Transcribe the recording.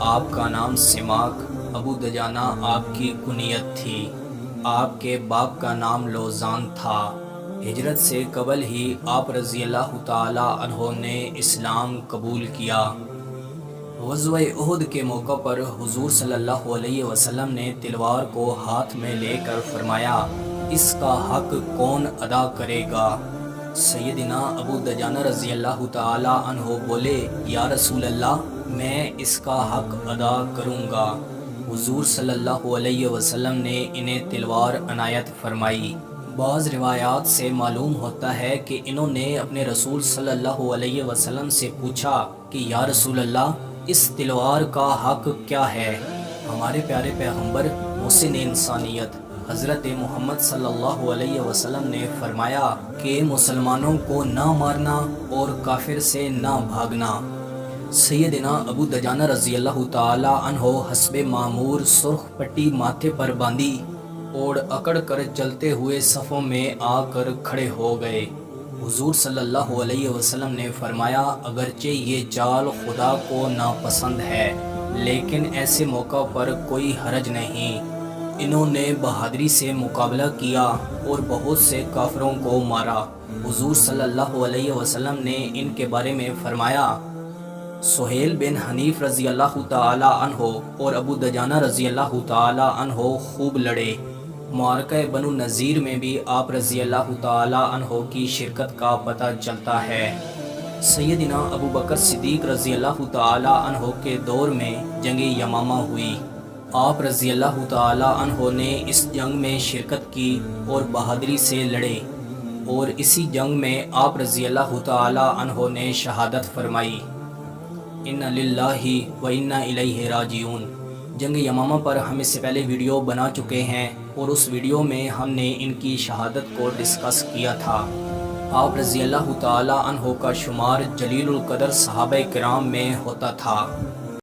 آپ کا نام سماک، ابو دجانہ آپ کی کنیت تھی۔ آپ کے باپ کا نام لوزان تھا۔ ہجرت سے قبل ہی آپ رضی اللہ تعالی عنہ نے اسلام قبول کیا۔ غزوہ احد کے موقع پر حضور صلی اللہ علیہ وسلم نے تلوار کو ہاتھ میں لے کر فرمایا، اس کا حق کون ادا کرے گا؟ سیدنا ابو دجانہ رضی اللہ تعالی عنہ بولے، یا رسول اللہ، میں اس کا حق ادا کروں گا۔ حضور صلی اللہ علیہ وسلم نے انہیں تلوار عنایت فرمائی۔ بعض روایات سے معلوم ہوتا ہے کہ انہوں نے اپنے رسول صلی اللہ علیہ وسلم سے پوچھا کہ یا رسول اللہ، اس تلوار کا حق کیا ہے؟ ہمارے پیارے پیغمبر محسن انسانیت حضرت محمد صلی اللہ علیہ وسلم نے فرمایا کہ مسلمانوں کو نہ مارنا اور کافر سے نہ بھاگنا۔ سیدنا ابو دجانہ رضی اللہ تعالی عنہ حسب معمور سرخ پٹی ماتھے پر باندھی اور اکڑ کر چلتے ہوئے صفوں میں آ کر کھڑے ہو گئے۔ حضور صلی اللہ علیہ وسلم نے فرمایا، اگرچہ یہ چال خدا کو ناپسند ہے، لیکن ایسے موقع پر کوئی حرج نہیں۔ انہوں نے بہادری سے مقابلہ کیا اور بہت سے کافروں کو مارا۔ حضور صلی اللہ علیہ وسلم نے ان کے بارے میں فرمایا، سہیل بن حنیف رضی اللہ تعالی عنہ اور ابو دجانہ رضی اللہ تعالی عنہ خوب لڑے۔ معرکہ بنو نذیر میں بھی آپ رضی اللہ تعالی عنہ کی شرکت کا پتہ چلتا ہے۔ سیدنا ابو بکر صدیق رضی اللہ تعالی عنہ کے دور میں جنگ یمامہ ہوئی۔ آپ رضی اللہ تعالی عنہ نے اس جنگ میں شرکت کی اور بہادری سے لڑے، اور اسی جنگ میں آپ رضی اللہ تعالی عنہ نے شہادت فرمائی۔ اِنَّ لِلَّهِ وَإِنَّا إِلَيْهِ راجعون۔ جنگ یمامہ پر ہم اس سے پہلے ویڈیو بنا چکے ہیں اور اس ویڈیو میں ہم نے ان کی شہادت کو ڈسکس کیا تھا۔ آپ رضی اللہ تعالی عنہ کا شمار جلیل القدر صحابہ کرام میں ہوتا تھا۔